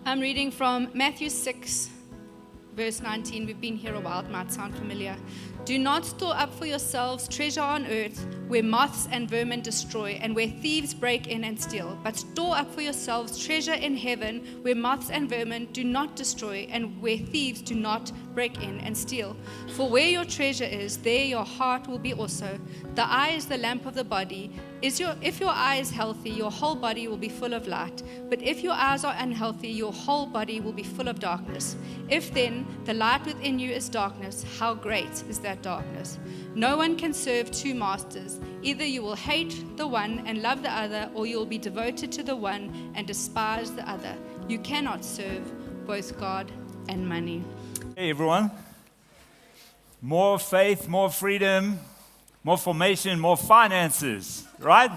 I'm reading from Matthew 6, verse 19. We've been here a while, it might sound familiar. Do not store up for yourselves treasure on earth, where moths and vermin destroy, and where thieves break in and steal. But store up for yourselves treasure in heaven, where moths and vermin do not destroy, and where thieves do not break in and steal. For where your treasure is, there your heart will be also. The eye is the lamp of the body. If your eye is healthy, your whole body will be full of light. But if your eyes are unhealthy, your whole body will be full of darkness. If then the light within you is darkness, how great is that darkness? No one can serve two masters. Either you will hate the one and love the other, or you will be devoted to the one and despise the other. You cannot serve both God and money. Hey everyone. More faith, more freedom, more formation, more finances, right?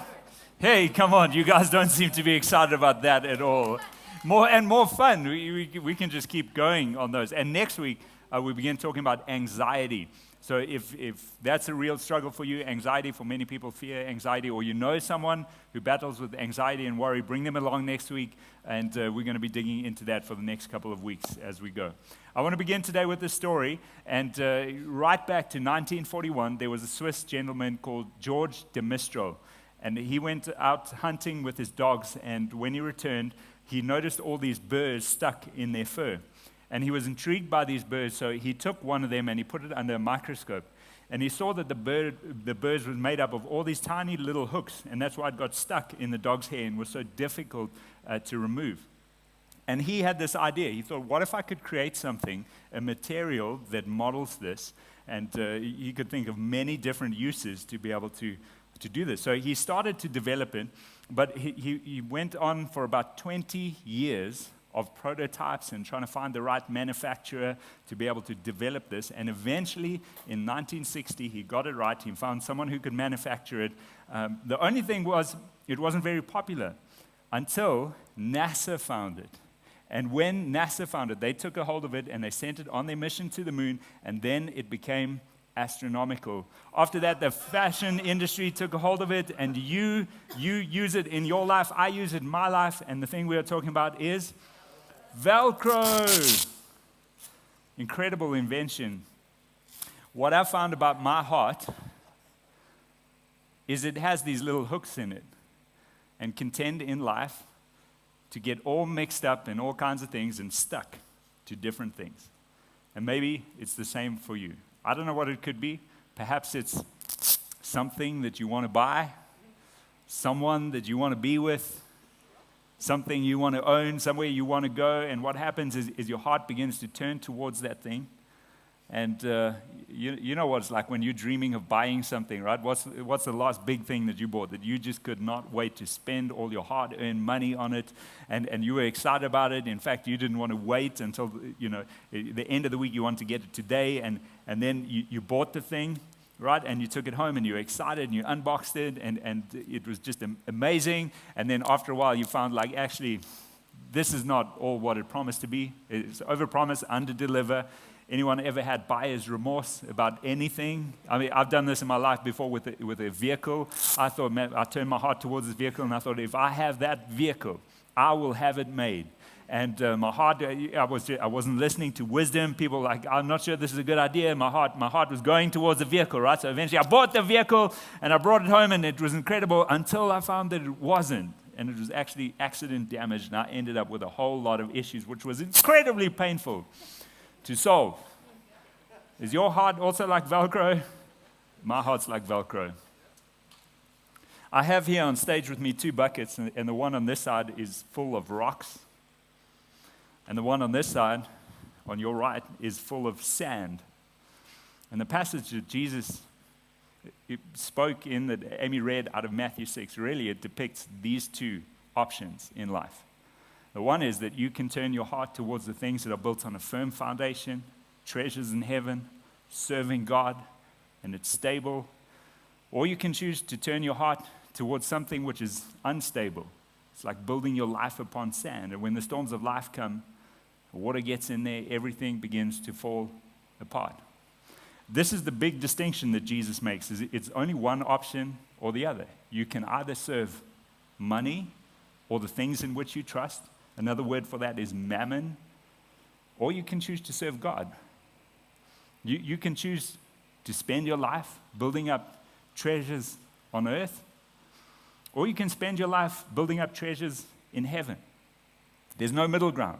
Hey, come on, you guys don't seem to be excited about that at all. More fun. We can just keep going on those. And next week, we begin talking about anxiety. So if that's a real struggle for you, anxiety, for many people, fear, anxiety, or you know someone who battles with anxiety and worry, bring them along next week, and we're going to be digging into that for the next couple of weeks as we go. I want to begin today with a story, and right back to 1941, there was a Swiss gentleman called George de Mistral, and he went out hunting with his dogs, and when he returned, he noticed all these birds stuck in their fur. And he was intrigued by these birds, so he took one of them and he put it under a microscope. And he saw that the birds was made up of all these tiny little hooks, and that's why it got stuck in the dog's hair and was so difficult to remove. And he had this idea. He thought, what if I could create something, a material that models this? And he could think of many different uses to be able to do this. So he started to develop it, but he went on for about 20 years of prototypes and trying to find the right manufacturer to be able to develop this. And eventually, in 1960, he got it right. He found someone who could manufacture it. The only thing was, it wasn't very popular until NASA found it. And when NASA found it, they took a hold of it and they sent it on their mission to the moon, and then it became astronomical. After that, the fashion industry took a hold of it, and you use it in your life, I use it in my life, and the thing we are talking about is Velcro. Incredible invention. What I found about my heart is it has these little hooks in it and can tend in life to get all mixed up in all kinds of things and stuck to different things. And maybe it's the same for you. I don't know what it could be. Perhaps it's something that you want to buy, someone that you want to be with, something you want to own, somewhere you want to go, and what happens is your heart begins to turn towards that thing. And you know what it's like when you're dreaming of buying something, right? What's the last big thing that you bought that you just could not wait to spend all your hard-earned money on it, and you were excited about it. In fact, you didn't want to wait until the end of the week. You wanted to get it today, and then you bought the thing, right? And you took it home and you were excited and you unboxed it, and it was just amazing. And then after a while, you found like, actually, this is not all what it promised to be. It's overpromise, underdeliver. Anyone ever had buyer's remorse about anything? I mean, I've done this in my life before with a vehicle. I thought, man, I turned my heart towards this vehicle, and I thought, if I have that vehicle, I will have it made. And my heart, I wasn't listening to wisdom. People were like, I'm not sure this is a good idea. My heart was going towards the vehicle, right? So eventually I bought the vehicle, and I brought it home, and it was incredible until I found that it wasn't. And it was actually accident damage, and I ended up with a whole lot of issues, which was incredibly painful to solve. Is your heart also like Velcro? My heart's like Velcro. I have here on stage with me 2 buckets, and the one on this side is full of rocks. And the one on this side, on your right, is full of sand. And the passage that Jesus spoke in, that Amy read out of Matthew 6, really it depicts these 2 options in life. The one is that you can turn your heart towards the things that are built on a firm foundation, treasures in heaven, serving God, and it's stable. Or you can choose to turn your heart towards something which is unstable. It's like building your life upon sand. And when the storms of life come, water gets in there, everything begins to fall apart. This is the big distinction that Jesus makes. Is it's only one option or the other. You can either serve money or the things in which you trust, Another word for that is mammon. Or you can choose to serve God. You can choose to spend your life building up treasures on earth, or you can spend your life building up treasures in heaven. There's no middle ground.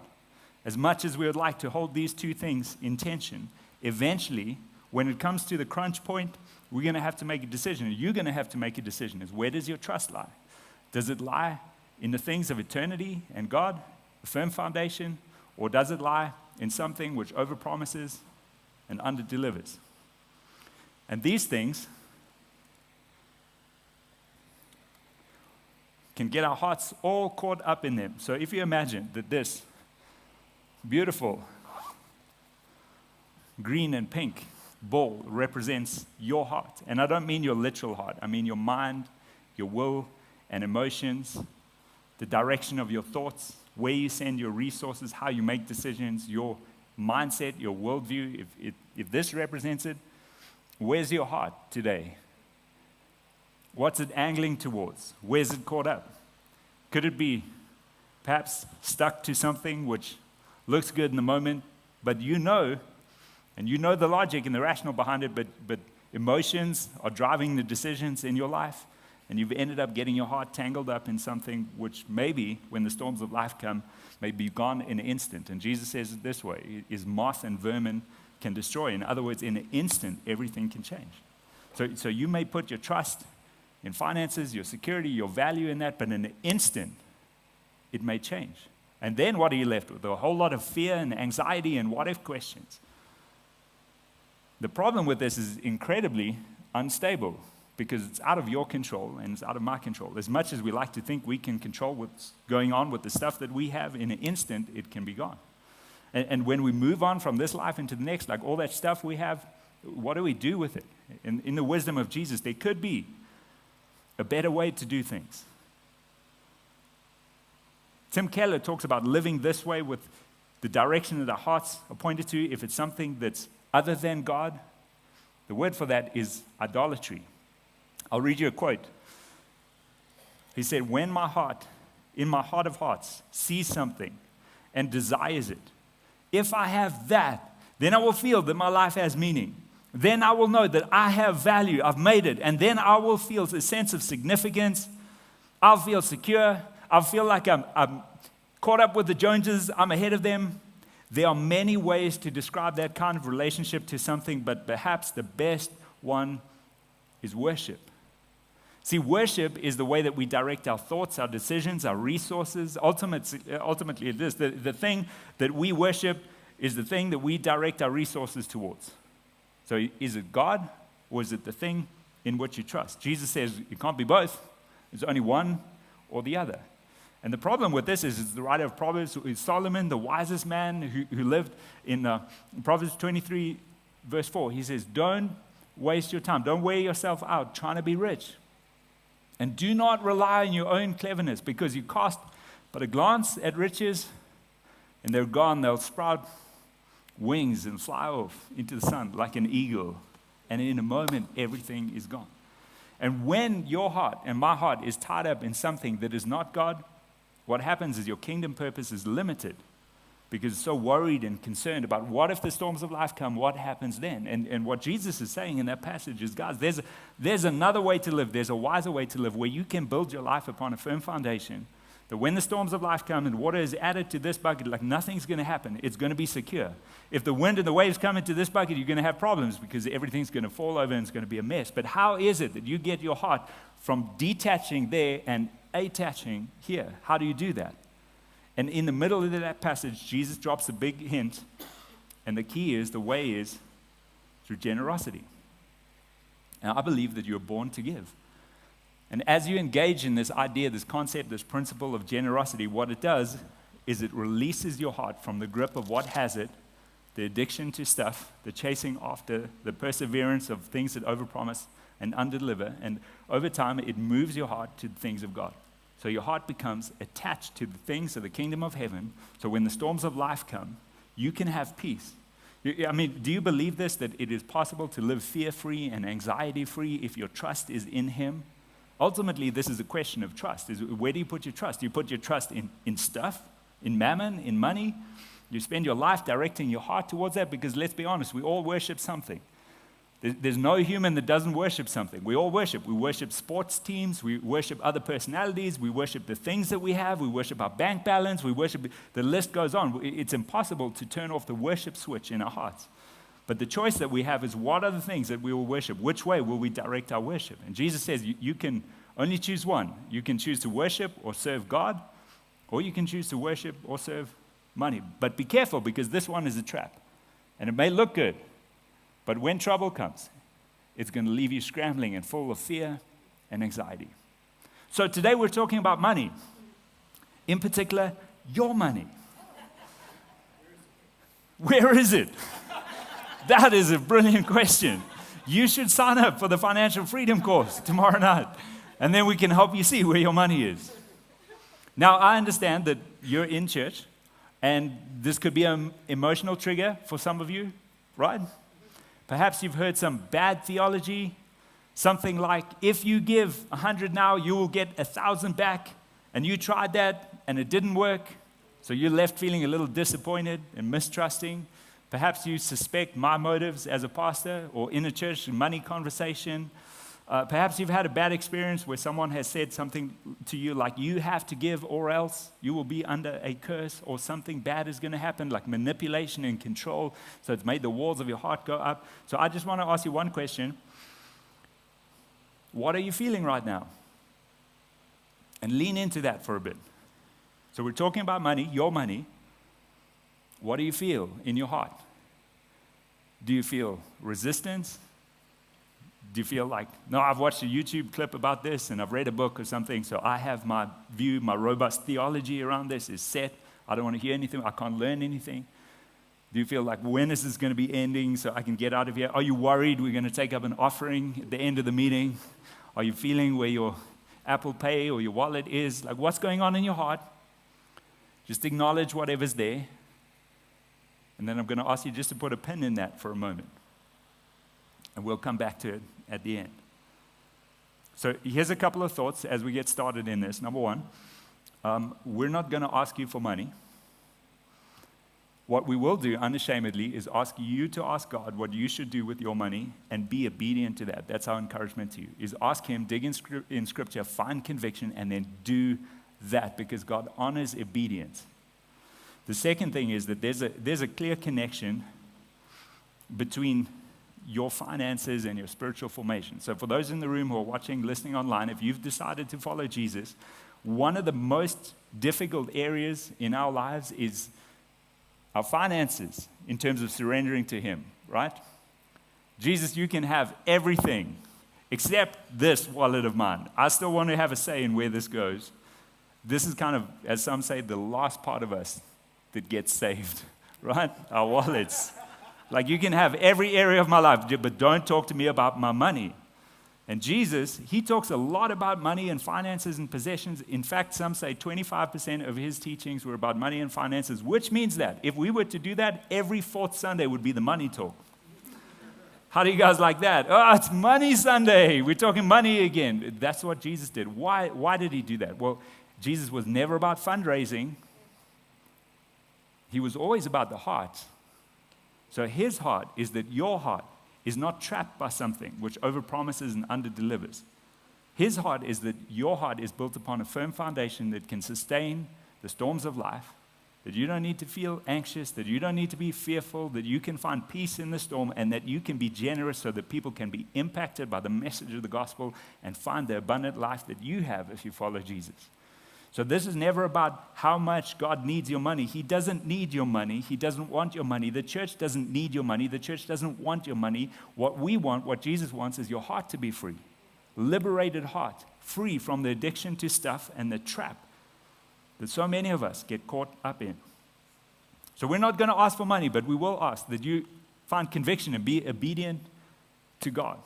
As much as we would like to hold these two things in tension, eventually, when it comes to the crunch point, we're going to have to make a decision. You're going to have to make a decision. Is where does your trust lie? Does it lie in the things of eternity and God, a firm foundation, or does it lie in something which overpromises and underdelivers? And these things can get our hearts all caught up in them. So if you imagine that this beautiful green and pink ball represents your heart, and I don't mean your literal heart, I mean your mind, your will and emotions, the direction of your thoughts, where you send your resources, how you make decisions, your mindset, your worldview. If this represents it, where's your heart today? What's it angling towards? Where's it caught up? Could it be perhaps stuck to something which looks good in the moment, but you know the logic and the rationale behind it, but emotions are driving the decisions in your life, and you've ended up getting your heart tangled up in something which maybe, when the storms of life come, may be gone in an instant. And Jesus says it this way, is moth and vermin can destroy. In other words, in an instant, everything can change. So you may put your trust in finances, your security, your value in that, but in an instant, it may change. And then what are you left with? A whole lot of fear and anxiety and what-if questions. The problem with this is incredibly unstable because it's out of your control and it's out of my control. As much as we like to think we can control what's going on with the stuff that we have, in an instant, it can be gone. And when we move on from this life into the next, like all that stuff we have, what do we do with it? In the wisdom of Jesus, there could be a better way to do things. Tim Keller talks about living this way with the direction that our hearts are pointed to. If it's something that's other than God, the word for that is idolatry. I'll read you a quote. He said, when my heart, in my heart of hearts, sees something and desires it, if I have that, then I will feel that my life has meaning. Then I will know that I have value, I've made it, and then I will feel a sense of significance. I'll feel secure. I'll feel like I'm caught up with the Joneses, I'm ahead of them. There are many ways to describe that kind of relationship to something, but perhaps the best one is worship. See, worship is the way that we direct our thoughts, our decisions, our resources. Ultimately, it is. The thing that we worship is the thing that we direct our resources towards. So is it God or is it the thing in which you trust? Jesus says it can't be both. It's only one or the other. And the problem with this is the writer of Proverbs is Solomon, the wisest man who lived in Proverbs 23, verse 4. He says, don't waste your time. Don't wear yourself out trying to be rich. And do not rely on your own cleverness, because you cast but a glance at riches and they're gone. They'll sprout wings and fly off into the sun like an eagle. And in a moment, everything is gone. And when your heart and my heart is tied up in something that is not God, what happens is your kingdom purpose is limited because it's so worried and concerned about what if the storms of life come, what happens then? And what Jesus is saying in that passage is, guys, there's another way to live. There's a wiser way to live where you can build your life upon a firm foundation, that when the storms of life come and water is added to this bucket, like nothing's going to happen. It's going to be secure. If the wind and the waves come into this bucket, you're going to have problems because everything's going to fall over and it's going to be a mess. But how is it that you get your heart from detaching there and attaching here? How do you do that? And in the middle of that passage, Jesus drops a big hint, and the key is, the way is through generosity. And I believe that you're born to give. And as you engage in this idea, this concept, this principle of generosity, what it does is it releases your heart from the grip of what has it, the addiction to stuff, the chasing after, the perseverance of things that overpromise and underdeliver. And over time, it moves your heart to the things of God. So your heart becomes attached to the things of the kingdom of heaven. So when the storms of life come, you can have peace. I mean, do you believe this, that it is possible to live fear-free and anxiety-free if your trust is in Him? Ultimately, this is a question of trust. Where do you put your trust? Do you put your trust in stuff? in mammon, in money. You spend your life directing your heart towards that because let's be honest, we all worship something. There's no human that doesn't worship something. We all worship. We worship sports teams. We worship other personalities. We worship the things that we have. We worship our bank balance. We worship, the list goes on. It's impossible to turn off the worship switch in our hearts. But the choice that we have is what are the things that we will worship? Which way will we direct our worship? And Jesus says you can only choose one. You can choose to worship or serve God, or you can choose to worship or serve money. But be careful because this one is a trap. And it may look good. But when trouble comes, it's going to leave you scrambling and full of fear and anxiety. So today we're talking about money. In particular, your money. Where is it? That is a brilliant question. You should sign up for the Financial Freedom course tomorrow night. And then we can help you see where your money is. Now, I understand that you're in church, and this could be an emotional trigger for some of you, right? Perhaps you've heard some bad theology, something like, if you give 100 now, you will get 1,000 back, and you tried that, and it didn't work, so you're left feeling a little disappointed and mistrusting. Perhaps you suspect my motives as a pastor or in a church money conversation. Perhaps you've had a bad experience where someone has said something to you like, you have to give or else you will be under a curse, or something bad is going to happen, like manipulation and control. So it's made the walls of your heart go up. So I just want to ask you one question. What are you feeling right now? And lean into that for a bit. So we're talking about money, your money. What do you feel in your heart? Do you feel resistance? Do you feel like, no, I've watched a YouTube clip about this and I've read a book or something, so I have my view, my robust theology around this is set. I don't want to hear anything. I can't learn anything. Do you feel like, when is this going to be ending so I can get out of here? Are you worried we're going to take up an offering at the end of the meeting? Are you feeling where your Apple Pay or your wallet is? Like, what's going on in your heart? Just acknowledge whatever's there. And then I'm going to ask you just to put a pin in that for a moment. And we'll come back to it at the end. So here's a couple of thoughts as we get started in this. Number one, we're not going to ask you for money. What we will do unashamedly is ask you to ask God what you should do with your money and be obedient to that. That's our encouragement to you, is ask Him, dig in Scripture, find conviction, and then do that because God honors obedience. The second thing is that there's a clear connection between your finances and your spiritual formation. So for those in the room who are watching, listening online, if you've decided to follow Jesus, one of the most difficult areas in our lives is our finances in terms of surrendering to Him, right? Jesus, you can have everything except this wallet of mine. I still want to have a say in where this goes. This is kind of, as some say, the last part of us that gets saved, right? Our wallets. Like, you can have every area of my life, but don't talk to me about my money. And Jesus, He talks a lot about money and finances and possessions. In fact, some say 25% of His teachings were about money and finances, which means that if we were to do that, every fourth Sunday would be the money talk. How do you guys like that? Oh, it's Money Sunday. We're talking money again. That's what Jesus did. Why did He do that? Well, Jesus was never about fundraising. He was always about the heart. So His heart is that your heart is not trapped by something which overpromises and underdelivers. His heart is that your heart is built upon a firm foundation that can sustain the storms of life, that you don't need to feel anxious, that you don't need to be fearful, that you can find peace in the storm, and that you can be generous so that people can be impacted by the message of the gospel and find the abundant life that you have if you follow Jesus. So this is never about how much God needs your money. He doesn't need your money. He doesn't want your money. The church doesn't need your money. The church doesn't want your money. What we want, what Jesus wants, is your heart to be free. Liberated heart, free from the addiction to stuff and the trap that so many of us get caught up in. So we're not going to ask for money, but we will ask that you find conviction and be obedient to God.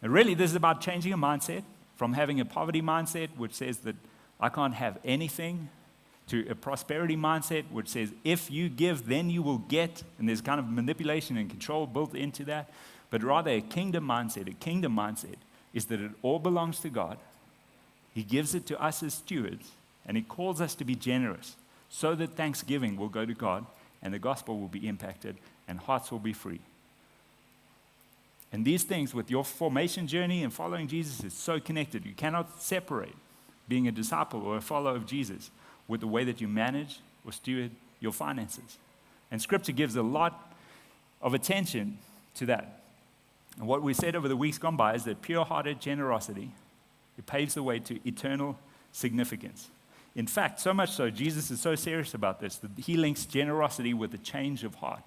And really, this is about changing a mindset from having a poverty mindset, which says that I can't have anything, to a prosperity mindset, which says, if you give, then you will get. And there's kind of manipulation and control built into that. But rather a kingdom mindset. A kingdom mindset is that it all belongs to God. He gives it to us as stewards. And He calls us to be generous. so that thanksgiving will go to God and the gospel will be impacted and hearts will be free. And these things with your formation journey and following Jesus is so connected. You cannot separate being a disciple or a follower of Jesus with the way that you manage or steward your finances. And Scripture gives a lot of attention to that. And what we said over the weeks gone by is that pure-hearted generosity, it paves the way to eternal significance. In fact, so much so, Jesus is so serious about this that he links generosity with a change of heart.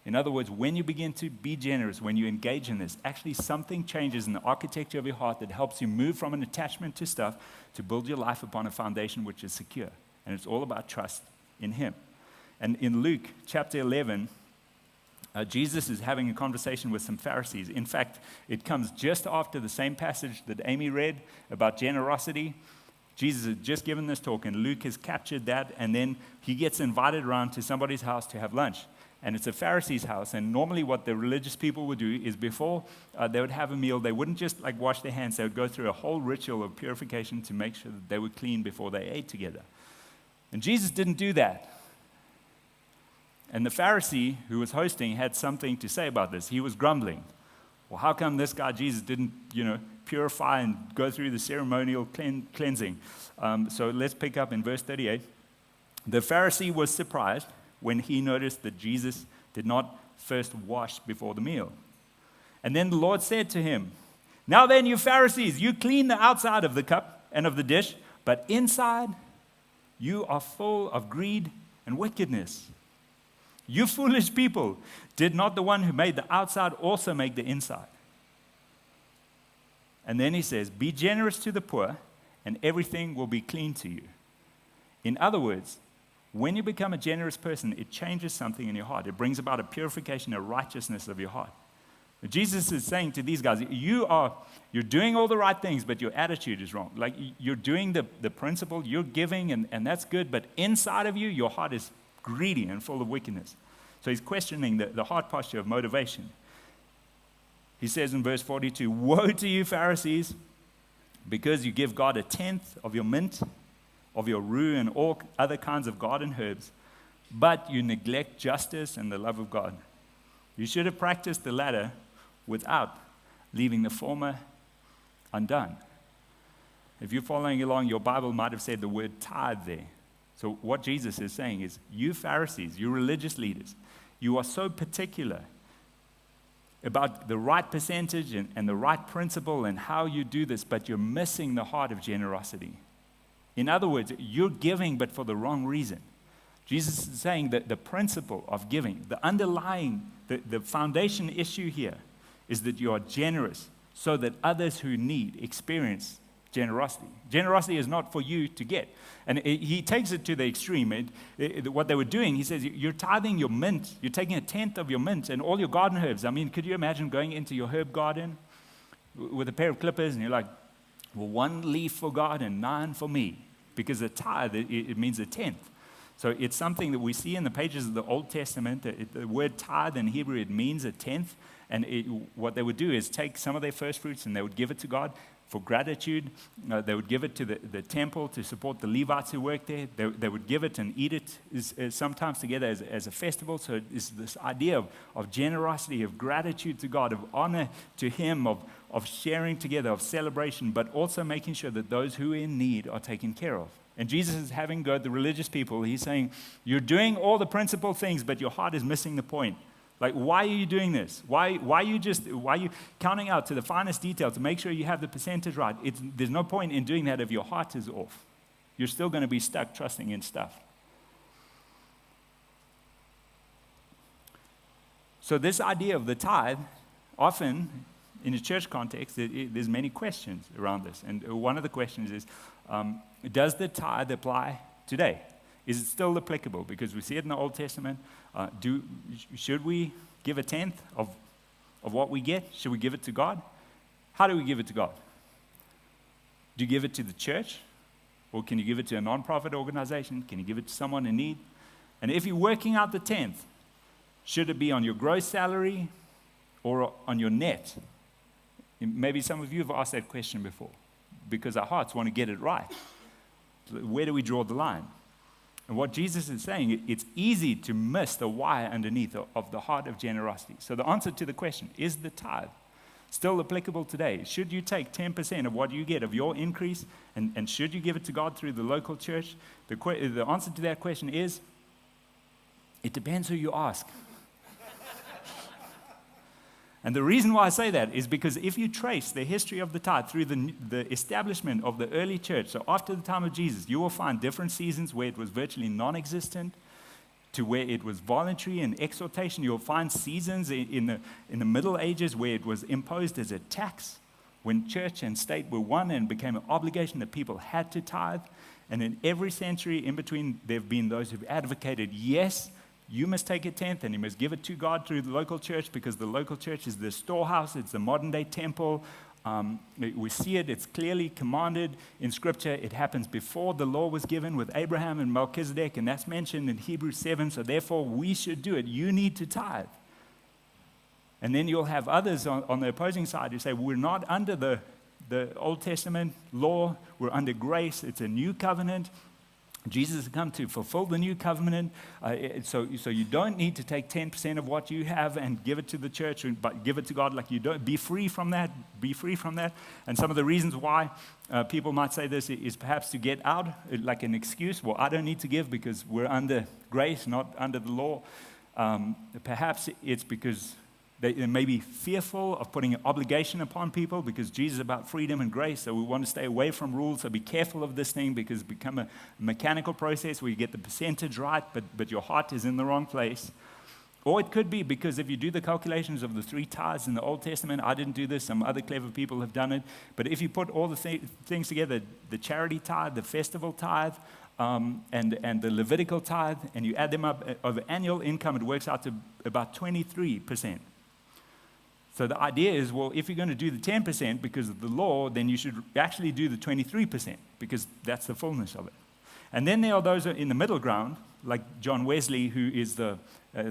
In other words, when you begin to be generous, when you engage in this, actually something changes in the architecture of your heart that helps you move from an attachment to stuff to build your life upon a foundation which is secure. And it's all about trust in him. And in Luke chapter 11, Jesus is having a conversation with some Pharisees. In fact, it comes just after the same passage that Amy read about generosity. Jesus had just given this talk, and Luke has captured that, and then he gets invited around to somebody's house to have lunch. And it's a Pharisee's house, and normally what the religious people would do is before they would have a meal, they wouldn't just like wash their hands, they would go through a whole ritual of purification to make sure that they were clean before they ate together. And Jesus didn't do that. And the Pharisee who was hosting had something to say about this. He was grumbling. Well, how come this guy, Jesus, didn't, purify and go through the ceremonial cleansing? So let's pick up in verse 38. The Pharisee was surprised when he noticed that Jesus did not first wash before the meal. And then the Lord said to him, "Now then, you Pharisees, you clean the outside of the cup and of the dish, but inside you are full of greed and wickedness. You foolish people, did not the one who made the outside also make the inside?" And then he says, "Be generous to the poor, and everything will be clean to you." In other words, when you become a generous person, it changes something in your heart. It brings about a purification, a righteousness of your heart. Jesus is saying to these guys, you're doing all the right things, but your attitude is wrong. Like you're doing the principle, you're giving, and that's good, but inside of you, your heart is greedy and full of wickedness. So he's questioning the heart posture of motivation. He says in verse 42, "Woe to you, Pharisees, because you give God a tenth of your mint, of your rue, and all other kinds of garden herbs, but you neglect justice and the love of God. You should have practiced the latter without leaving the former undone." If you're following along, your Bible might have said the word tithe there. So what Jesus is saying is, you Pharisees, you religious leaders, you are so particular about the right percentage and the right principle and how you do this, but you're missing the heart of generosity. In other words, you're giving, but for the wrong reason. Jesus is saying that the principle of giving, the underlying, the foundation issue here is that you are generous so that others who need experience generosity. Generosity is not for you to get. And he takes it to the extreme. What they were doing, he says, you're tithing your mint. You're taking a tenth of your mint and all your garden herbs. I mean, could you imagine going into your herb garden with a pair of clippers and you're like, well, 1 leaf for God and 9 for me. Because a tithe, it means a tenth. So it's something that we see in the pages of the Old Testament. The word tithe in Hebrew, it means a tenth. And what they would do is take some of their first fruits and they would give it to God for gratitude. They would give it to the temple to support the Levites who worked there. They would give it and eat it sometimes together as a festival. So it's this idea of generosity, of gratitude to God, of honor to Him, of sharing together, of celebration, but also making sure that those who are in need are taken care of. And Jesus is having go at the religious people. He's saying, you're doing all the principal things, but your heart is missing the point. Like, why are you doing this? Why are you counting out to the finest detail to make sure you have the percentage right? There's no point in doing that if your heart is off. You're still going to be stuck trusting in stuff. So this idea of the tithe, often in a church context, there's many questions around this. And one of the questions is, does the tithe apply today? Is it still applicable? Because we see it in the Old Testament. Should we give a tenth of what we get? Should we give it to God? How do we give it to God? Do you give it to the church? Or can you give it to a non-profit organization? Can you give it to someone in need? And if you're working out the tenth, should it be on your gross salary or on your net? Maybe some of you have asked that question before because our hearts want to get it right. Where do we draw the line? And what Jesus is saying, it's easy to miss the why underneath of the heart of generosity. So the answer to the question, is the tithe still applicable today? Should you take 10% of what you get of your increase, and should you give it to God through the local church? The answer to that question is, it depends who you ask. And the reason why I say that is because if you trace the history of the tithe through the establishment of the early church, so after the time of Jesus, you will find different seasons where it was virtually non-existent to where it was voluntary and exhortation. You'll find seasons in the Middle Ages where it was imposed as a tax, when church and state were one and became an obligation that people had to tithe. And in every century in between, there have been those who've advocated, yes, you must take a tenth and you must give it to God through the local church, because the local church is the storehouse, it's the modern day temple. We see it, it's clearly commanded in Scripture. It happens before the law was given with Abraham and Melchizedek, and that's mentioned in Hebrews 7, so therefore we should do it. You need to tithe. And then you'll have others on the opposing side who say, we're not under the Old Testament law, we're under grace, it's a new covenant. Jesus has come to fulfill the new covenant, so you don't need to take 10% of what you have and give it to the church, but give it to God. Like, you don't, be free from that, be free from that. And some of the reasons why people might say this is perhaps to get out, like an excuse. Well, I don't need to give because we're under grace, not under the law. Perhaps it's because they may be fearful of putting an obligation upon people, because Jesus is about freedom and grace, so we want to stay away from rules. So be careful of this thing, because it's become a mechanical process where you get the percentage right, but your heart is in the wrong place. Or it could be because if you do the calculations of the 3 tithes in the Old Testament, I didn't do this, some other clever people have done it, but if you put all the things together, the charity tithe, the festival tithe, and the Levitical tithe, and you add them up over annual income, it works out to about 23%. So the idea is, well, if you're going to do the 10% because of the law, then you should actually do the 23%, because that's the fullness of it. And then there are those in the middle ground, like John Wesley, who is the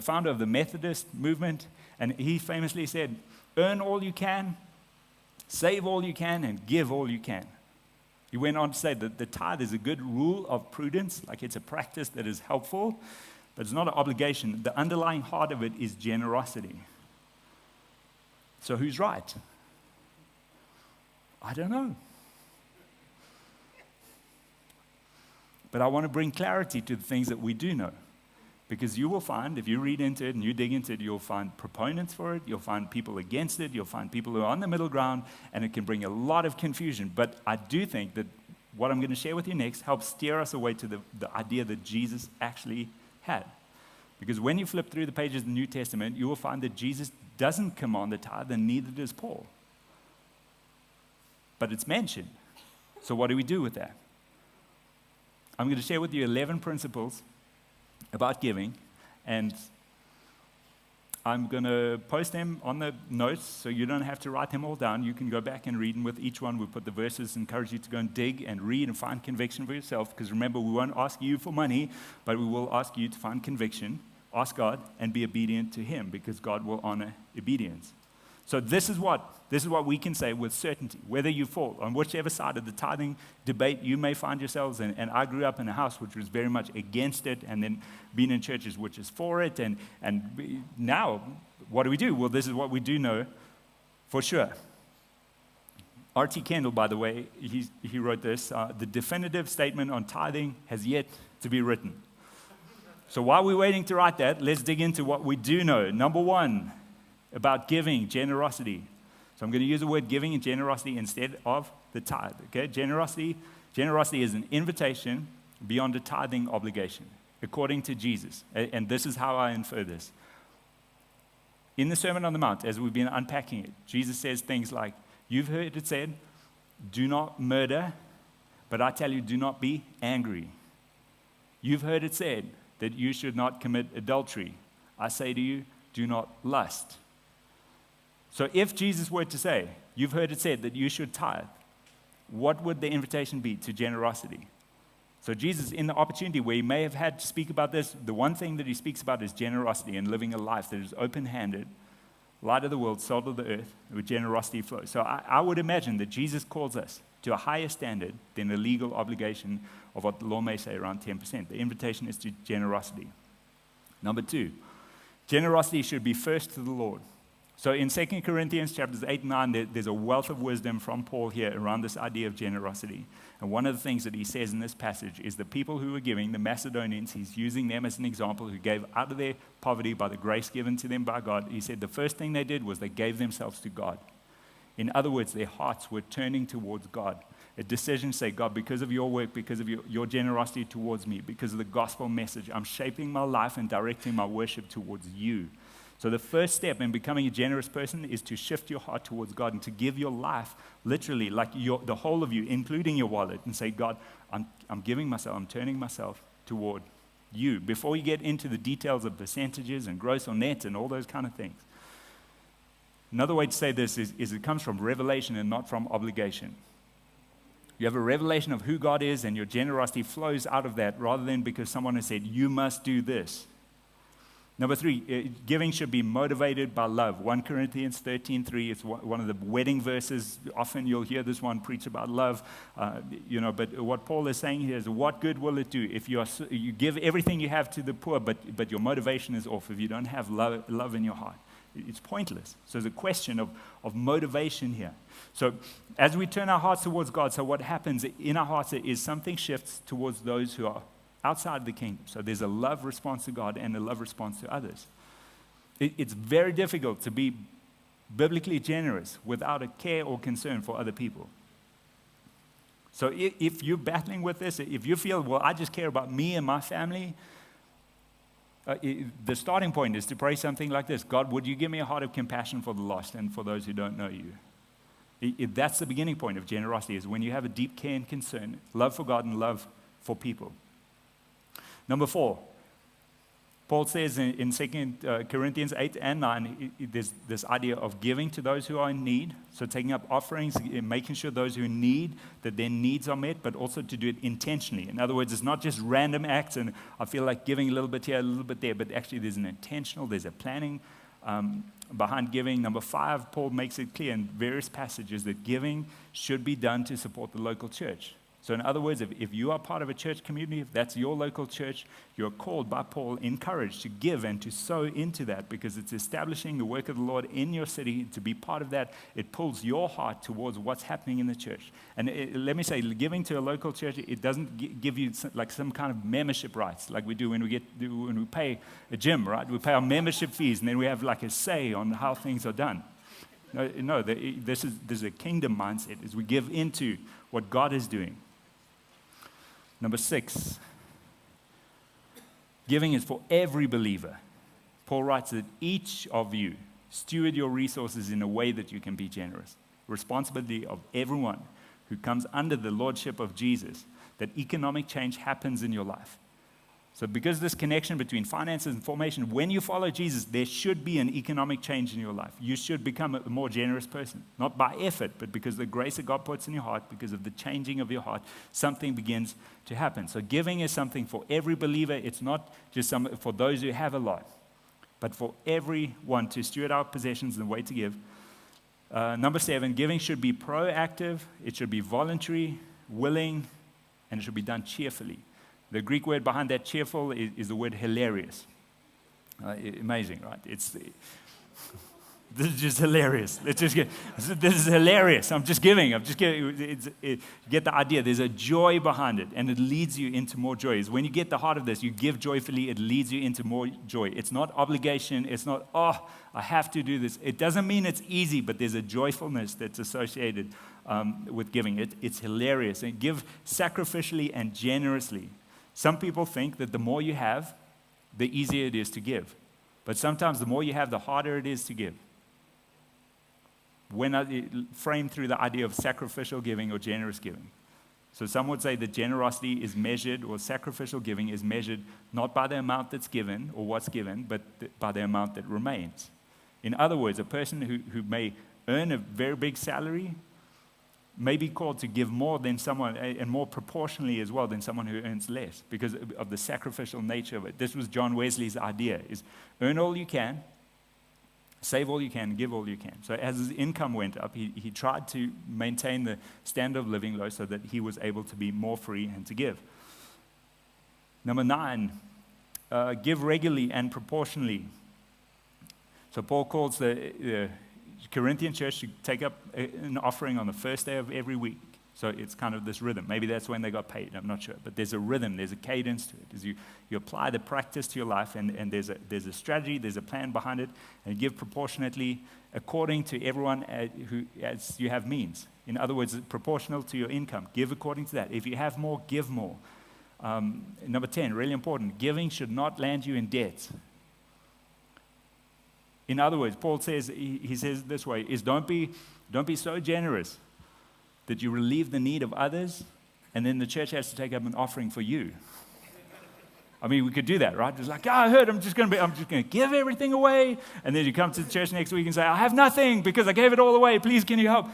founder of the Methodist movement, and he famously said, earn all you can, save all you can, and give all you can. He went on to say that the tithe is a good rule of prudence, like it's a practice that is helpful, but it's not an obligation. The underlying heart of it is generosity. So who's right? I don't know. But I want to bring clarity to the things that we do know. Because you will find, if you read into it and you dig into it, you'll find proponents for it, you'll find people against it, you'll find people who are on the middle ground, and it can bring a lot of confusion. But I do think that what I'm going to share with you next helps steer us away to the idea that Jesus actually had. Because when you flip through the pages of the New Testament, you will find that Jesus doesn't command the tithe, and neither does Paul. But it's mentioned. So what do we do with that? I'm going to share with you 11 principles about giving, and I'm going to post them on the notes so you don't have to write them all down. You can go back and read, and with each one we put the verses, encourage you to go and dig and read and find conviction for yourself, because remember, we won't ask you for money, but we will ask you to find conviction. Ask God and be obedient to Him, because God will honor obedience. So this is what we can say with certainty, whether you fall on whichever side of the tithing debate you may find yourselves. And I grew up in a house which was very much against it, and then been in churches which is for it. And now, what do? Well, this is what we do know for sure. R.T. Kendall, by the way, he wrote this, the definitive statement on tithing has yet to be written. So while we're waiting to write that, let's dig into what we do know. Number 1, about giving, generosity. So I'm going to use the word giving and generosity instead of the tithe. Okay, generosity is an invitation beyond a tithing obligation, according to Jesus. And this is how I infer this. In the Sermon on the Mount, as we've been unpacking it, Jesus says things like, you've heard it said, do not murder, but I tell you, do not be angry. You've heard it said that you should not commit adultery. I say to you, do not lust. So if Jesus were to say, you've heard it said that you should tithe, what would the invitation be to generosity? So Jesus, in the opportunity where he may have had to speak about this, the one thing that he speaks about is generosity and living a life that is open-handed, light of the world, salt of the earth, with generosity flows. So I would imagine that Jesus calls us to a higher standard than a legal obligation of what the law may say, around 10%. The invitation is to generosity. Number 2, generosity should be first to the Lord. So in 2 Corinthians chapters 8 and 9, there's a wealth of wisdom from Paul here around this idea of generosity. And one of the things that he says in this passage is the people who were giving, the Macedonians, he's using them as an example, who gave out of their poverty by the grace given to them by God. He said the first thing they did was they gave themselves to God. In other words, their hearts were turning towards God. A decision to say, God, because of your work, because of your generosity towards me, because of the gospel message, I'm shaping my life and directing my worship towards you. So the first step in becoming a generous person is to shift your heart towards God and to give your life, literally, like the whole of you, including your wallet, and say, God, I'm giving myself, I'm turning myself toward you. Before you get into the details of percentages and gross or net and all those kind of things. Another way to say this is it comes from revelation and not from obligation. You have a revelation of who God is, and your generosity flows out of that rather than because someone has said, you must do this. Number 3, giving should be motivated by love. 1 Corinthians 13:3, it's one of the wedding verses. Often you'll hear this one preach about love. But what Paul is saying here is, what good will it do if you give everything you have to the poor, but your motivation is off, if you don't have love in your heart? It's pointless. So there's a question of motivation here. So as we turn our hearts towards God, so what happens in our hearts is something shifts towards those who are outside the kingdom. So there's a love response to God and a love response to others. It's very difficult to be biblically generous without a care or concern for other people. So if you're battling with this, if you feel, well, I just care about me and my family, the starting point is to pray something like this: God, would you give me a heart of compassion for the lost and for those who don't know you? That's the beginning point of generosity, is when you have a deep care and concern, love for God and love for people. Number 4, Paul says in 2 Corinthians 8 and 9, there's this idea of giving to those who are in need. So taking up offerings, making sure those who need, that their needs are met, but also to do it intentionally. In other words, it's not just random acts and I feel like giving a little bit here, a little bit there, but actually there's there's a planning behind giving. Number 5, Paul makes it clear in various passages that giving should be done to support the local church. So in other words, if you are part of a church community, if that's your local church, you're called by Paul, encouraged to give and to sow into that, because it's establishing the work of the Lord in your city. To be part of that, it pulls your heart towards what's happening in the church. And let me say, giving to a local church, it doesn't give you like some kind of membership rights like we do when we pay a gym, right? We pay our membership fees and then we have like a say on how things are done. No, this is a kingdom mindset, is we give into what God is doing. Number 6, giving is for every believer. Paul writes that each of you steward your resources in a way that you can be generous. Responsibility of everyone who comes under the lordship of Jesus, that economic change happens in your life. So because this connection between finances and formation, when you follow Jesus, there should be an economic change in your life. You should become a more generous person, not by effort, but because the grace that God puts in your heart, because of the changing of your heart, something begins to happen. So giving is something for every believer. It's not just for those who have a lot, but for everyone to steward our possessions and the way to give. Number 7, giving should be proactive, it should be voluntary, willing, and it should be done cheerfully. The Greek word behind that cheerful is the word hilarious. Amazing, right? This is just hilarious. This is hilarious. I'm just giving. You get the idea. There's a joy behind it, and it leads you into more joy. When you get the heart of this, you give joyfully, it leads you into more joy. It's not obligation. It's not, I have to do this. It doesn't mean it's easy, but there's a joyfulness that's associated with giving. It's hilarious. And give sacrificially and generously. Some people think that the more you have, the easier it is to give. But sometimes the more you have, the harder it is to give. When framed through the idea of sacrificial giving or generous giving. So some would say that generosity is measured, or sacrificial giving is measured not by the amount that's given or what's given, but by the amount that remains. In other words, a person who may earn a very big salary may be called to give more than someone, and more proportionally as well than someone who earns less, because of the sacrificial nature of it. This was John Wesley's idea, is earn all you can, save all you can, give all you can. So as his income went up, he tried to maintain the standard of living low so that he was able to be more free and to give. Number 9, give regularly and proportionally. So Paul calls the Corinthian church to take up an offering on the first day of every week. So it's kind of this rhythm. Maybe that's when they got paid. I'm not sure. But there's a rhythm. There's a cadence to it. As you apply the practice to your life, and there's a strategy, there's a plan behind it, and give proportionately according to everyone who as you have means. In other words, proportional to your income. Give according to that. If you have more, give more. Number 10, really important. Giving should not land you in debt. In other words, Paul says, he says this way, is don't be so generous that you relieve the need of others, and then the church has to take up an offering for you. I mean, we could do that, right? It's like, I heard I'm just going to give everything away, and then you come to the church next week and say, I have nothing because I gave it all away. Please, can you help?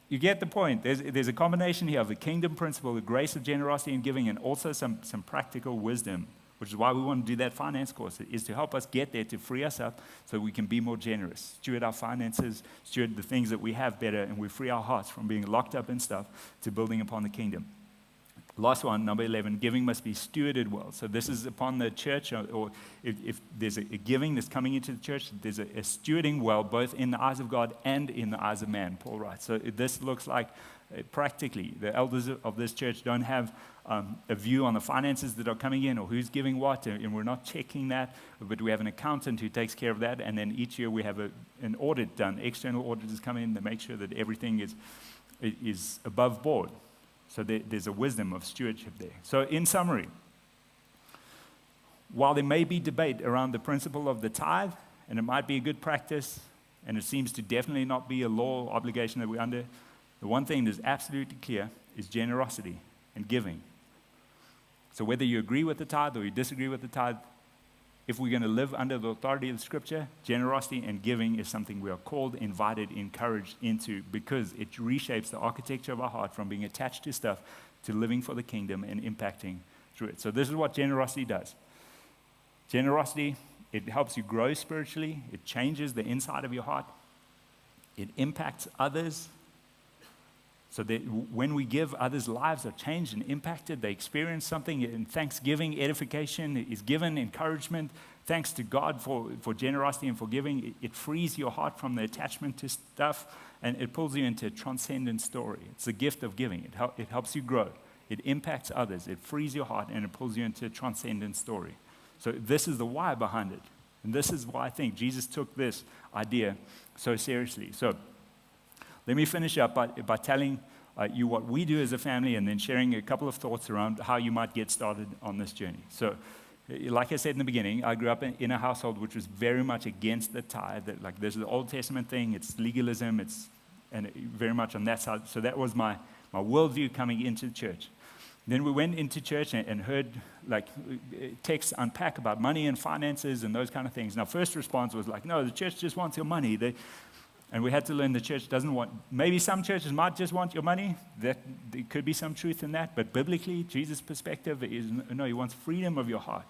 You get the point. There's a combination here of the kingdom principle, the grace of generosity and giving, and also some practical wisdom, which is why we want to do that finance course, is to help us get there, to free us up so we can be more generous, steward our finances, steward the things that we have better, and we free our hearts from being locked up in stuff to building upon the kingdom. Last one, number 11, giving must be stewarded well. So this is upon the church, or if there's a giving that's coming into the church, there's a stewarding well, both in the eyes of God and in the eyes of man, Paul writes. So this looks like practically, the elders of this church don't have a view on the finances that are coming in or who's giving what, and we're not checking that, but we have an accountant who takes care of that, and then each year we have an audit done. External auditors come in to make sure that everything is above board. So there's a wisdom of stewardship there. So in summary, while there may be debate around the principle of the tithe, and it might be a good practice, and it seems to definitely not be a law obligation that we're under, the one thing that's absolutely clear is generosity and giving. So whether you agree with the tithe or you disagree with the tithe, if we're going to live under the authority of the Scripture, generosity and giving is something we are called, invited, encouraged into, because it reshapes the architecture of our heart from being attached to stuff to living for the kingdom and impacting through it. So this is what generosity does. Generosity, it helps you grow spiritually. It changes the inside of your heart. It impacts others. So that when we give, others' lives are changed and impacted. They experience something in thanksgiving, edification is given, encouragement. Thanks to God for generosity and for giving. It frees your heart from the attachment to stuff, and it pulls you into a transcendent story. It's the gift of giving. It helps you grow. It impacts others. It frees your heart, and it pulls you into a transcendent story. So this is the why behind it. And this is why I think Jesus took this idea so seriously. So let me finish up by telling you what we do as a family, and then sharing a couple of thoughts around how you might get started on this journey. So, like I said in the beginning, I grew up in a household which was very much against the tithe. Like, this is the Old Testament thing, it's legalism, and very much on that side. So that was my worldview coming into the church. Then we went into church and heard like texts unpack about money and finances and those kind of things. And our first response was like, no, the church just wants your money. And we had to learn the church doesn't want, maybe some churches might just want your money. There could be some truth in that. But biblically, Jesus' perspective is, no, he wants freedom of your heart.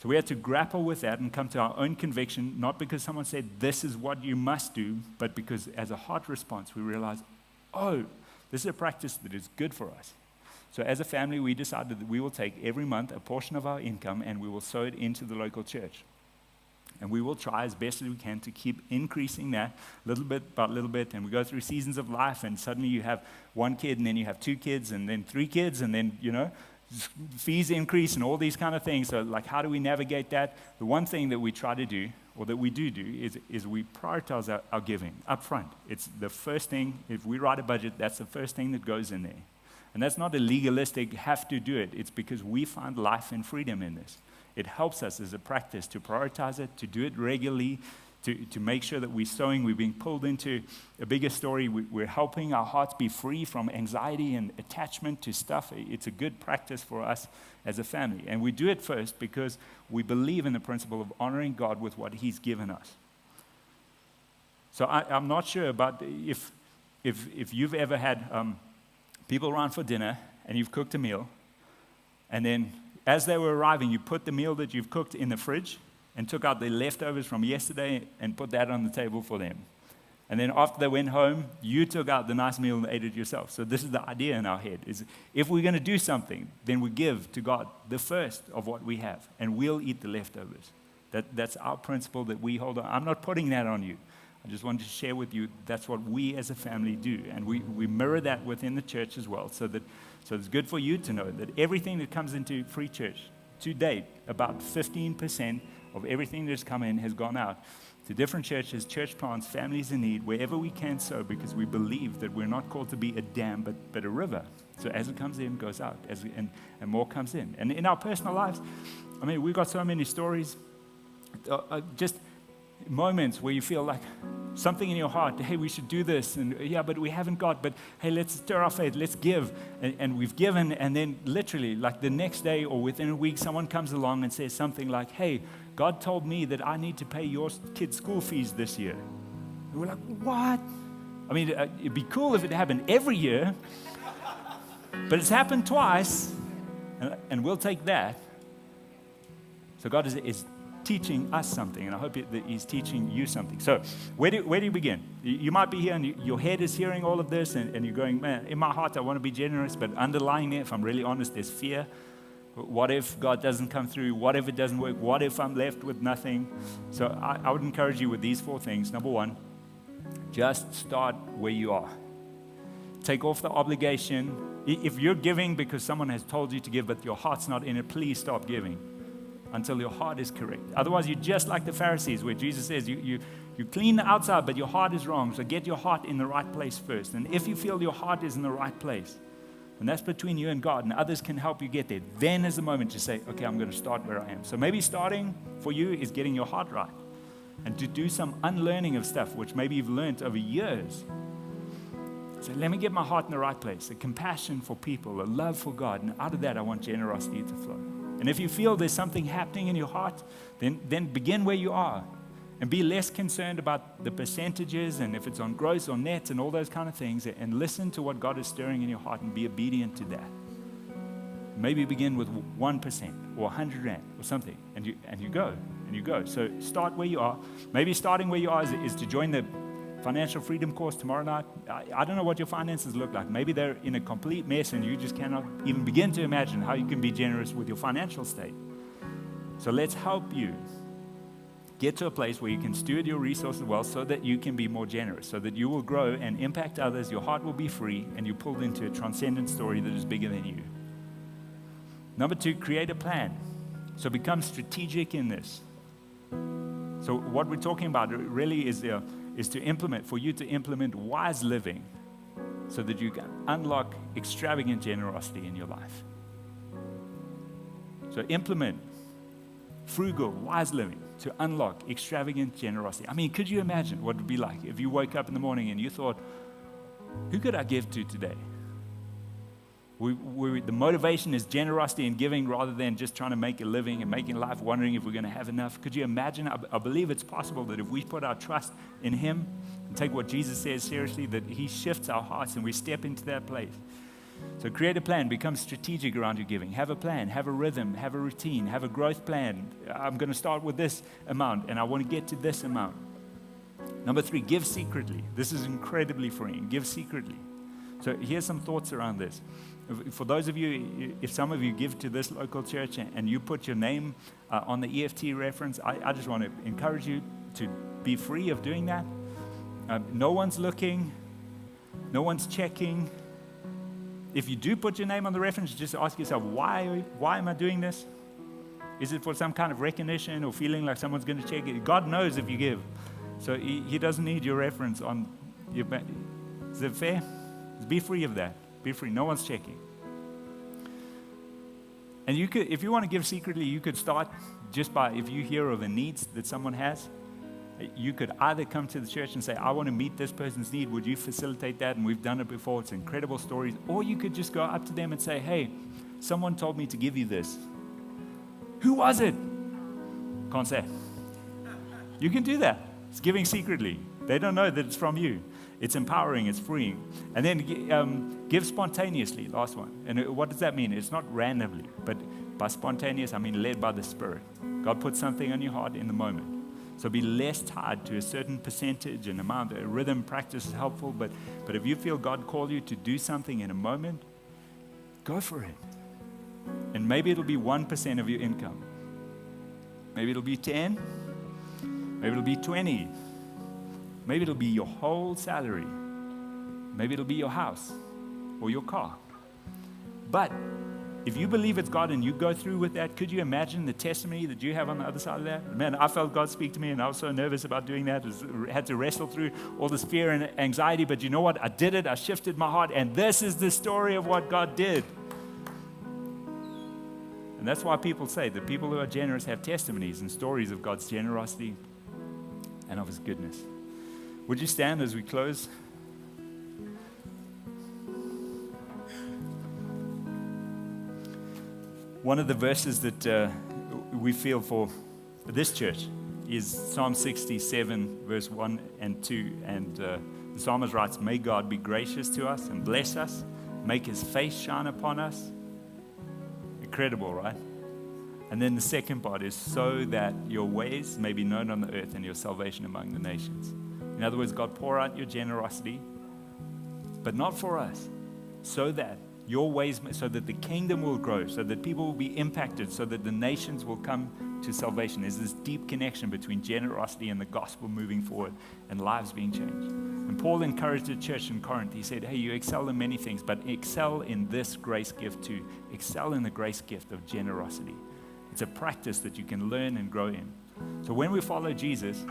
So we had to grapple with that and come to our own conviction, not because someone said this is what you must do, but because as a heart response, we realized, oh, this is a practice that is good for us. So as a family, we decided that we will take every month a portion of our income and we will sow it into the local church. And we will try as best as we can to keep increasing that little bit by little bit. And we go through seasons of life, and suddenly you have one kid, and then you have 2 kids, and then 3 kids, and then, fees increase and all these kind of things. So, like, how do we navigate that? The one thing that we try to do, or that we do is we prioritize our giving up front. It's the first thing. If we write a budget, that's the first thing that goes in there. And that's not a legalistic have to do it. It's because we find life and freedom in this. It helps us as a practice to prioritize it, to do it regularly, to make sure that we're sowing, we're being pulled into a bigger story. We're helping our hearts be free from anxiety and attachment to stuff. It's a good practice for us as a family. And we do it first because we believe in the principle of honoring God with what he's given us. So I'm not sure about if you've ever had people around for dinner and you've cooked a meal, and then as they were arriving, you put the meal that you've cooked in the fridge and took out the leftovers from yesterday and put that on the table for them. And then after they went home, you took out the nice meal and ate it yourself. So this is the idea in our head, is if we're going to do something, then we give to God the first of what we have, and we'll eat the leftovers. That's our principle that we hold on. I'm not putting that on you. I just wanted to share with you that's what we as a family do. And we mirror that within the church as well. So it's good for you to know that everything that comes into Free Church, to date, about 15% of everything that's come in has gone out to different churches, church plants, families in need, wherever we can sow, because we believe that we're not called to be a dam, but a river. So as it comes in, it goes out, and more comes in. And in our personal lives, I mean, we've got so many stories, just moments where you feel like something in your heart, hey, we should do this, and yeah, but we haven't got, but hey, let's stir our faith, let's give, and we've given, and then literally, like the next day or within a week, someone comes along and says something like, hey, God told me that I need to pay your kids' school fees this year. And we're like, what? I mean, it'd be cool if it happened every year, but it's happened twice, and we'll take that. So God is teaching us something, and I hope that He's teaching you something. So where do you begin? You might be here, and your head is hearing all of this, and you're going, man, in my heart I want to be generous, but underlying it, if I'm really honest, there's fear. What if God doesn't come through? What if it doesn't work? What if I'm left with nothing? So I would encourage you with these 4 things. Number 1, just start where you are. Take off the obligation. If you're giving because someone has told you to give, but your heart's not in it, please stop giving until your heart is correct. Otherwise, you're just like the Pharisees, where Jesus says, you clean the outside, but your heart is wrong. So get your heart in the right place first. And if you feel your heart is in the right place, and that's between you and God, and others can help you get there, then is the moment to say, okay, I'm going to start where I am. So maybe starting for you is getting your heart right, and to do some unlearning of stuff which maybe you've learned over years. So let me get my heart in the right place, a compassion for people, a love for God, and out of that I want generosity to flow. And if you feel there's something happening in your heart, then begin where you are, and be less concerned about the percentages and if it's on gross or net and all those kind of things, and listen to what God is stirring in your heart and be obedient to that. Maybe begin with 1% or 100 Rand or something, and you go. So start where you are. Maybe starting where you are is to join the financial freedom course tomorrow night. I don't know what your finances look like. Maybe they're in a complete mess and you just cannot even begin to imagine how you can be generous with your financial state. So let's help you get to a place where you can steward your resources well, so that you can be more generous, so that you will grow and impact others, your heart will be free, and you're pulled into a transcendent story that is bigger than you. Number 2, create a plan. So become strategic in this. So what we're talking about really is to implement, for you to implement wise living, so that you can unlock extravagant generosity in your life. So implement frugal, wise living to unlock extravagant generosity. I mean, could you imagine what it would be like if you woke up in the morning and you thought, who could I give to today? The motivation is generosity and giving rather than just trying to make a living and making life, wondering if we're going to have enough. Could you imagine? I believe it's possible that if we put our trust in Him and take what Jesus says seriously, that He shifts our hearts and we step into that place. So create a plan, become strategic around your giving. Have a plan, have a rhythm, have a routine, have a growth plan. I'm going to start with this amount and I want to get to this amount. Number 3, give secretly. This is incredibly freeing. Give secretly. So here's some thoughts around this. For those of you, if some of you give to this local church and you put your name on the EFT reference, I just want to encourage you to be free of doing that. No one's looking. No one's checking. If you do put your name on the reference, just ask yourself, why am I doing this? Is it for some kind of recognition or feeling like someone's going to check it? God knows if you give. So He doesn't need your reference on your back. Is it fair? Be free of that. Be free. No one's checking. And you could, if you want to give secretly, you could start just by, if you hear of a need that someone has, you could either come to the church and say, I want to meet this person's need. Would you facilitate that? And we've done it before. It's incredible stories. Or you could just go up to them and say, hey, someone told me to give you this. Who was it? Can't say. You can do that. It's giving secretly. They don't know that it's from you. It's empowering. It's freeing. And then give spontaneously. Last one. And what does that mean? It's not randomly. But by spontaneous, I mean led by the Spirit. God puts something on your heart in the moment. So be less tied to a certain percentage and amount. A rhythm practice is helpful, but if you feel God called you to do something in a moment, go for it. And maybe it'll be 1% of your income. Maybe it'll be 10. Maybe it'll be 20. Maybe it'll be your whole salary. Maybe it'll be your house or your car. But if you believe it's God and you go through with that, could you imagine the testimony that you have on the other side of that? Man, I felt God speak to me and I was so nervous about doing that. I had to wrestle through all this fear and anxiety, but you know what? I did it. I shifted my heart, and this is the story of what God did. And that's why people say that people who are generous have testimonies and stories of God's generosity and of His goodness. Would you stand as we close? One of the verses that we feel for this church is Psalm 67, verse 1 and 2. And the psalmist writes, "May God be gracious to us and bless us, make His face shine upon us." Incredible, right? And then the second part is, "so that your ways may be known on the earth and your salvation among the nations." In other words, God, pour out your generosity, but not for us, so that your ways, so that the kingdom will grow, so that people will be impacted, so that the nations will come to salvation. There's this deep connection between generosity and the gospel moving forward and lives being changed. And Paul encouraged the church in Corinth. He said, hey, you excel in many things, but excel in this grace gift too. Excel in the grace gift of generosity. It's a practice that you can learn and grow in. So when we follow Jesus,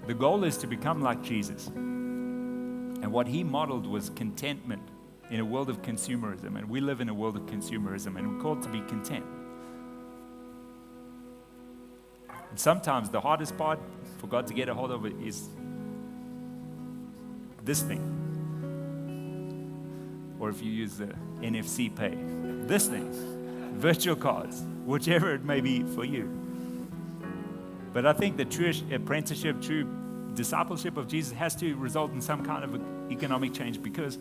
the goal is to become like Jesus. And what He modeled was contentment in a world of consumerism. And we live in a world of consumerism, and we're called to be content. And sometimes the hardest part for God to get a hold of it is this thing. Or if you use the NFC pay, this thing, virtual cards, whichever it may be for you. But I think the true apprenticeship, true discipleship of Jesus has to result in some kind of economic change, because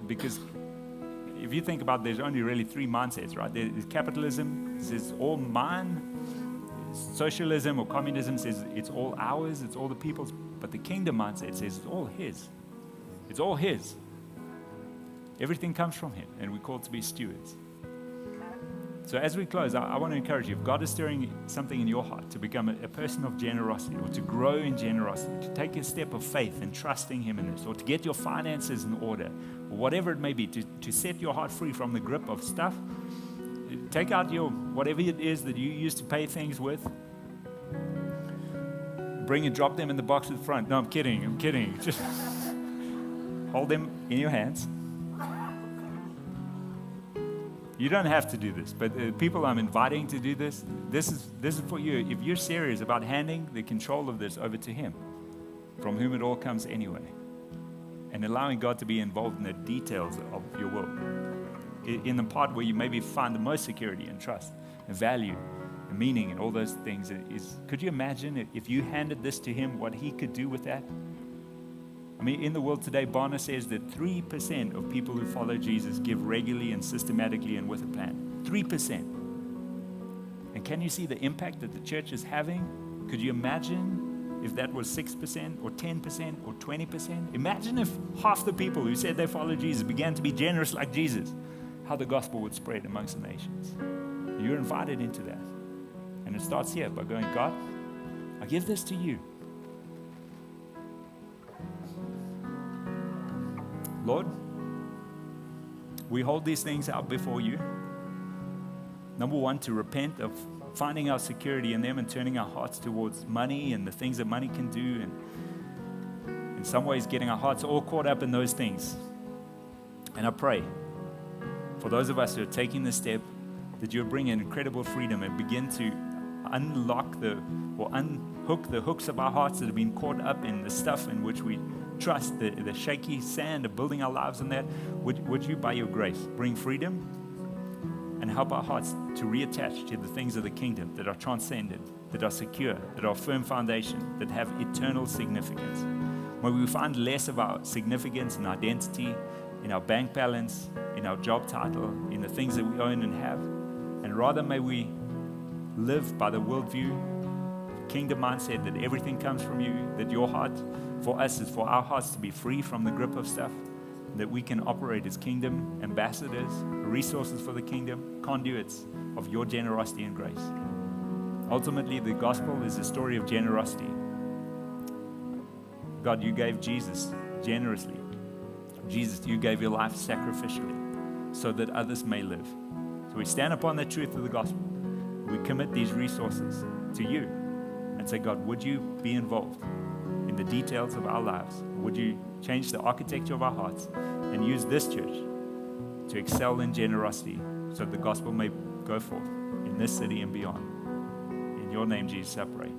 if you think about it, there's only really three mindsets, right? There's capitalism, says all mine. Socialism or communism says it's all ours, it's all the people's. But the kingdom mindset says it's all His. It's all His. Everything comes from Him, and we're called to be stewards. So as we close, I want to encourage you, if God is stirring something in your heart to become a person of generosity, or to grow in generosity, to take a step of faith and trusting Him in this, or to get your finances in order, or whatever it may be, to set your heart free from the grip of stuff, take out your, whatever it is that you used to pay things with, bring and drop them in the box at the front. No, I'm kidding. Just hold them in your hands. You don't have to do this, but the people I'm inviting to do this is for you. If you're serious about handing the control of this over to Him, from whom it all comes anyway, and allowing God to be involved in the details of your will, in the part where you maybe find the most security and trust and value and meaning and all those things, could you imagine if you handed this to Him, what He could do with that? I mean, in the world today, Barna says that 3% of people who follow Jesus give regularly and systematically and with a plan. 3%. And can you see the impact that the church is having? Could you imagine if that was 6% or 10% or 20%? Imagine if half the people who said they follow Jesus began to be generous like Jesus, how the gospel would spread amongst the nations. You're invited into that. And it starts here by going, God, I give this to you. Lord, we hold these things out before you. Number one, to repent of finding our security in them and turning our hearts towards money and the things that money can do, and in some ways getting our hearts all caught up in those things. And I pray for those of us who are taking this step, that you'll bring in incredible freedom and begin to unlock unhook the hooks of our hearts that have been caught up in the stuff in which we trust, the shaky sand of building our lives in that. Would you, by your grace, bring freedom and help our hearts to reattach to the things of the kingdom that are transcendent, that are secure, that are firm foundation, that have eternal significance. May we find less of our significance and identity in our bank balance, in our job title, in the things that we own and have, and rather may we live by the worldview, kingdom mindset, that everything comes from you, that your heart for us is for our hearts to be free from the grip of stuff, that we can operate as kingdom ambassadors, resources for the kingdom, conduits of your generosity and grace. Ultimately, the gospel is a story of generosity. God, you gave Jesus generously. Jesus, you gave your life sacrificially so that others may live. So we stand upon the truth of the gospel. We commit these resources to you and say, God, would you be involved in the details of our lives? Would you change the architecture of our hearts and use this church to excel in generosity so the gospel may go forth in this city and beyond? In your name, Jesus, I pray.